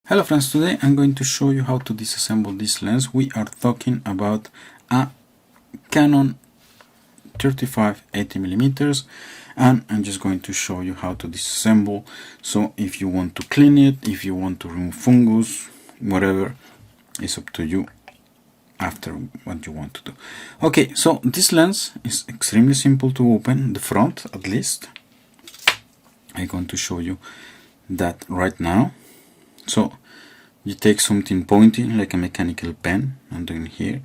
Hello friends, today I'm going to show you how to disassemble this lens. We are talking about a Canon 35-80mm, and I'm just going to show you how to disassemble. So if you want to clean it, if you want to remove fungus, whatever, it's up to you after what you want to do. Okay, so this lens is extremely simple to open, the front at least. I'm going to show you that right now. So you take something pointy like a mechanical pen. I'm doing here.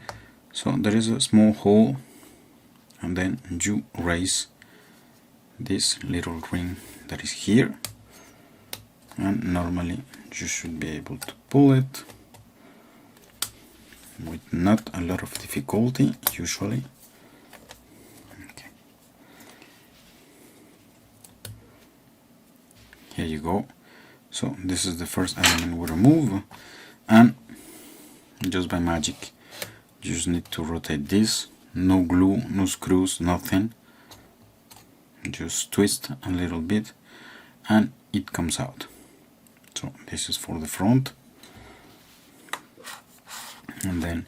So there is a small hole, and then you raise this little ring that is here, and normally you should be able to pull it with not a lot of difficulty usually. Okay. Here you go. So this is the first element we remove, and just by magic you just need to rotate this. No glue, no screws, nothing. Just twist a little bit and it comes out. So this is for the front. And then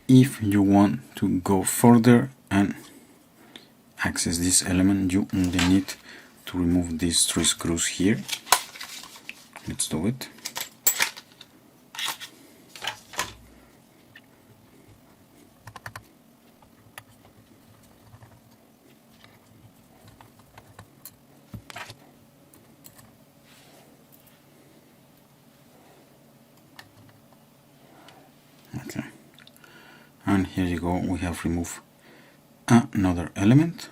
if you want to go further and access this element, you only need to remove these 3 screws here. Let's do it. Okay, and here you go, we have removed another element.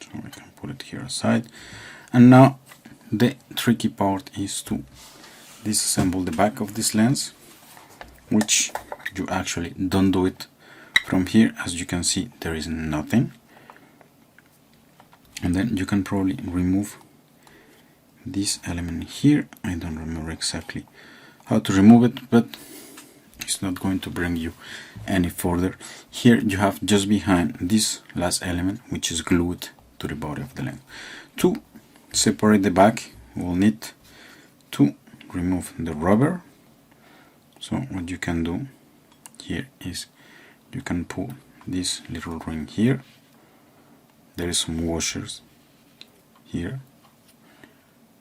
So we can put it here aside, and now the tricky part is to disassemble the back of this lens, which you actually don't do it from here. As you can see, there is nothing. And then you can probably remove this element here. I don't remember exactly how to remove it, but it's not going to bring you any further. Here you have just behind this last element, which is glued to the body of the lens. To separate the back, we'll need to remove the rubber. So what you can do here is you can pull this little ring here. There is some washers here.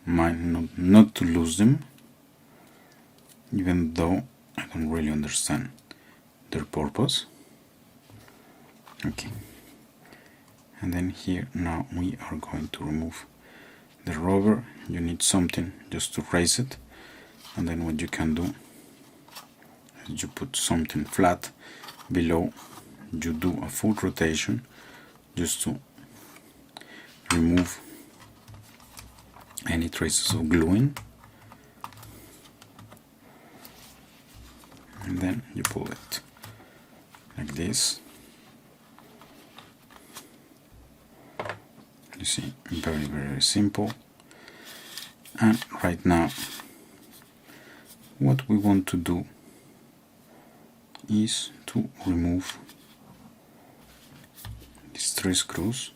Mind not to lose them, even though I don't really understand their purpose. Okay, and then here now we are going to remove the rubber. You need something just to raise it, and then what you can do is you put something flat below. You do a full rotation just to remove any traces of gluing, and then you pull it like this. You see, very simple. And right now what we want to do is to remove these 3 screws.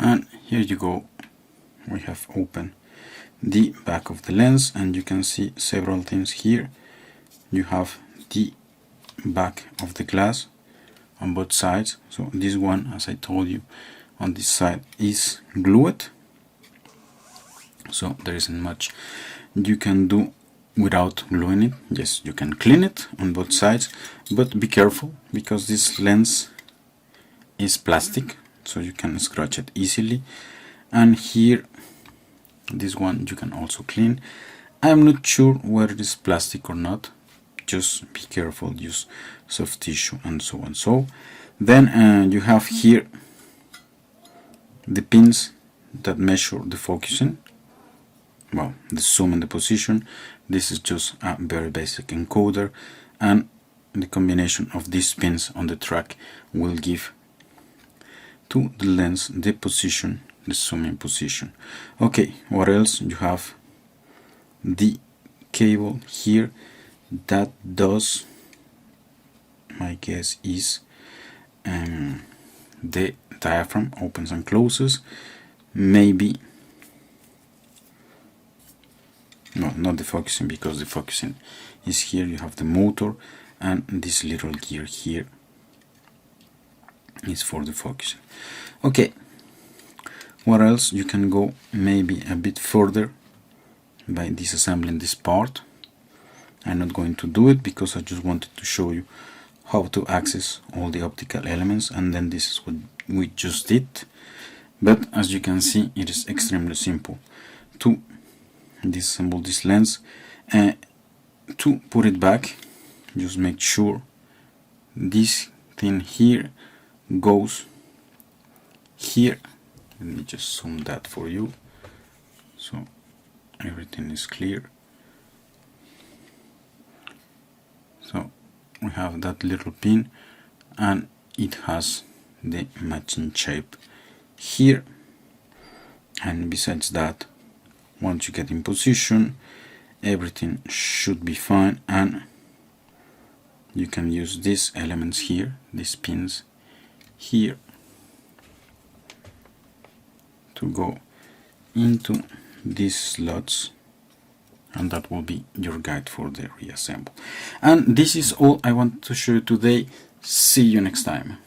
And here you go, we have opened the back of the lens, and you can see several things here. You have the back of the glass on both sides. So this one, as I told you, on this side is glued, so there isn't much you can do without gluing it. Yes, you can clean it on both sides, but be careful because this lens is plastic, so you can scratch it easily. And here, this one you can also clean. I'm not sure whether it is plastic or not. Just be careful, use soft tissue and so on. So then you have here the pins that measure the focusing. well, the zoom and the position. This is just a very basic encoder, and the combination of these pins on the track will give to the lens the position, the zooming position. Okay, what else? You have the cable here that does, my guess is, the diaphragm opens and closes. Maybe no, not the focusing, because the focusing is here. You have the motor, and this little gear here is for the focusing. Okay, what else? You can go maybe a bit further by disassembling this part. I'm not going to do it because I just wanted to show you how to access all the optical elements, and then this is what we just did. But as you can see, it is extremely simple to disassemble this lens. To put it back, just make sure this thing here goes here. Let me just zoom that for you so everything is clear. So we have that little pin, and it has the matching shape here. And besides that, once you get in position, everything should be fine, and you can use these elements here, these pins here, to go into these slots, and that will be your guide for the reassemble. And this is all I want to show you today. See you next time.